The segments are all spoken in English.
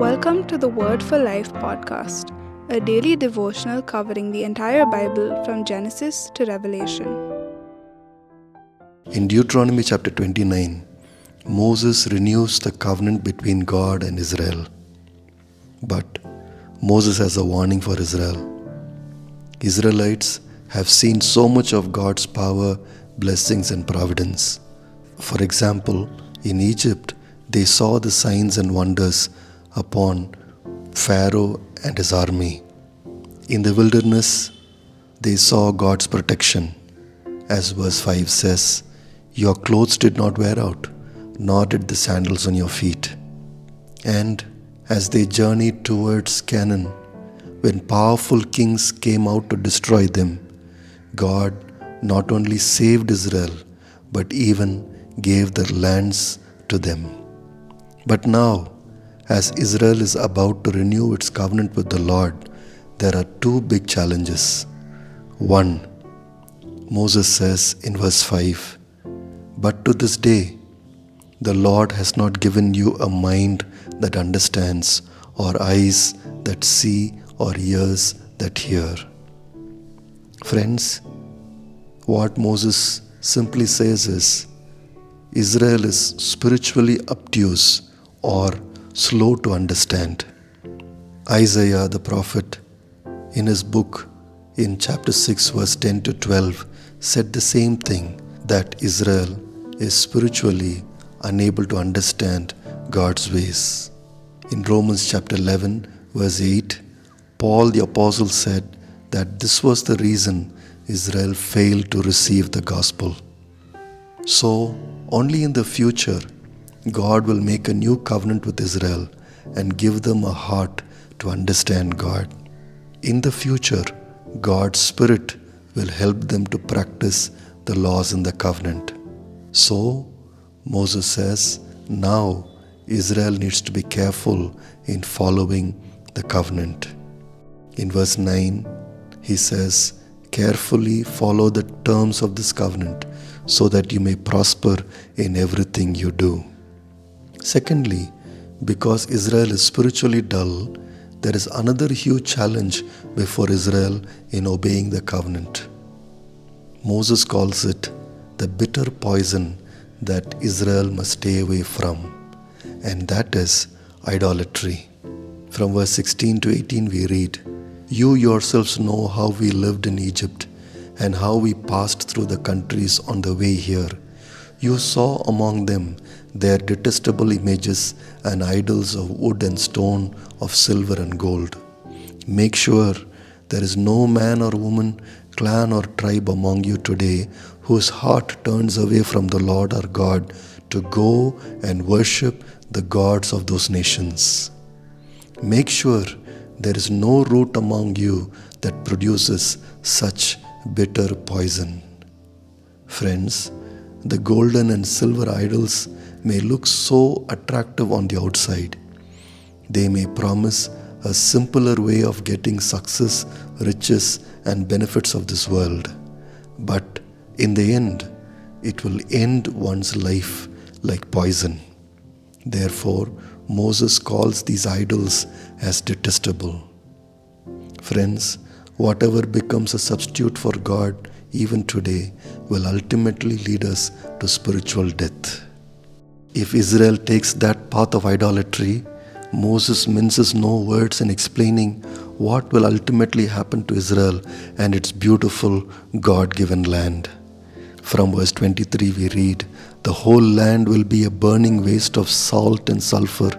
Welcome to the Word for Life podcast, a daily devotional covering the entire Bible from Genesis to Revelation. In Deuteronomy chapter 29, Moses renews the covenant between God and Israel. But Moses has a warning for Israel. Israelites have seen so much of God's power, blessings, and providence. For example, in Egypt, they saw the signs and wonders upon Pharaoh and his army. In the wilderness, they saw God's protection. As verse 5 says, "Your clothes did not wear out, nor did the sandals on your feet." And as they journeyed towards Canaan, when powerful kings came out to destroy them, God not only saved Israel, but even gave their lands to them. But now, as Israel is about to renew its covenant with the Lord, there are two big challenges. One, Moses says in verse 5, "But to this day, the Lord has not given you a mind that understands, or eyes that see, or ears that hear." Friends, what Moses simply says is, Israel is spiritually obtuse or slow to understand. Isaiah the prophet, in his book in chapter 6 verse 10 to 12, said the same thing, that Israel is spiritually unable to understand God's ways. In Romans chapter 11 verse 8, Paul the apostle said that this was the reason Israel failed to receive the gospel. So, only in the future, God will make a new covenant with Israel and give them a heart to understand God. In the future, God's Spirit will help them to practice the laws in the covenant. So, Moses says, now Israel needs to be careful in following the covenant. In verse 9, he says, "Carefully follow the terms of this covenant so that you may prosper in everything you do." Secondly, because Israel is spiritually dull, there is another huge challenge before Israel in obeying the covenant. Moses calls it the bitter poison that Israel must stay away from, and that is idolatry. From verse 16 to 18 we read, "You yourselves know how we lived in Egypt and how we passed through the countries on the way here. You saw among them their detestable images and idols of wood and stone, of silver and gold. Make sure there is no man or woman, clan or tribe among you today whose heart turns away from the Lord our God to go and worship the gods of those nations. Make sure there is no root among you that produces such bitter poison." Friends, the golden and silver idols may look so attractive on the outside. They may promise a simpler way of getting success, riches, and benefits of this world. But in the end, it will end one's life like poison. Therefore, Moses calls these idols as detestable. Friends, whatever becomes a substitute for God even today will ultimately lead us to spiritual death. If Israel takes that path of idolatry, Moses minces no words in explaining what will ultimately happen to Israel and its beautiful God-given land. From verse 23 we read, "The whole land will be a burning waste of salt and sulfur.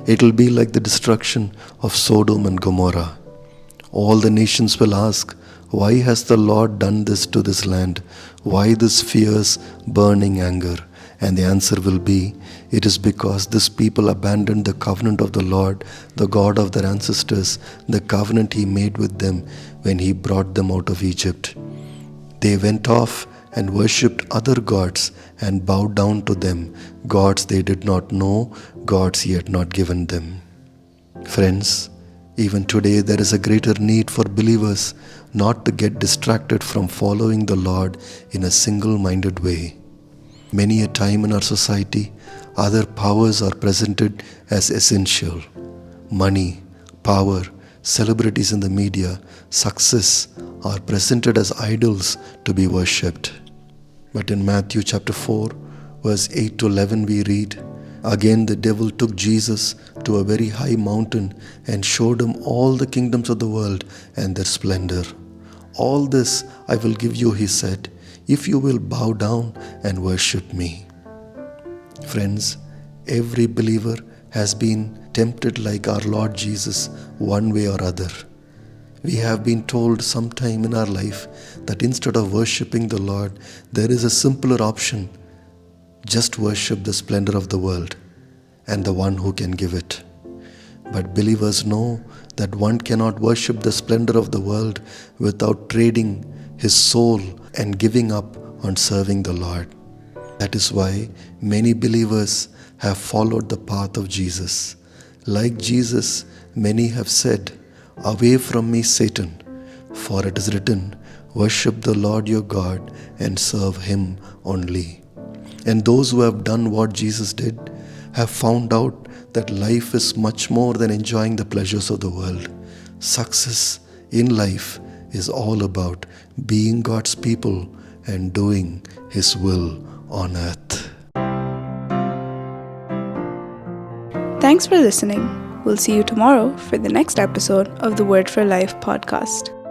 It will be like the destruction of Sodom and Gomorrah. All the nations will ask, 'Why has the Lord done this to this land? Why this fierce, burning anger?' And the answer will be, 'It is because this people abandoned the covenant of the Lord, the God of their ancestors, the covenant He made with them when He brought them out of Egypt. They went off and worshipped other gods and bowed down to them, gods they did not know, gods He had not given them.'" Friends, even today there is a greater need for believers not to get distracted from following the Lord in a single-minded way. Many a time in our society, other powers are presented as essential. money, power, celebrities in the media, success are presented as idols to be worshipped. But in Matthew chapter 4, verse 8 to 11 we read, "Again the devil took Jesus to a very high mountain and showed him all the kingdoms of the world and their splendor. 'All this I will give you,' he said, 'if you will bow down and worship me.'" Friends, every believer has been tempted like our Lord Jesus one way or other. We have been told sometime in our life that instead of worshipping the Lord, there is a simpler option. Just worship the splendor of the world and the one who can give it. But believers know that one cannot worship the splendor of the world without trading his soul and giving up on serving the Lord. That is why many believers have followed the path of Jesus. Like Jesus, many have said, "Away from me, Satan, for it is written, worship the Lord your God and serve him only." And those who have done what Jesus did have found out that life is much more than enjoying the pleasures of the world. Success in life is all about being God's people and doing his will on earth. Thanks for listening. We'll see you tomorrow for the next episode of the Word for Life podcast.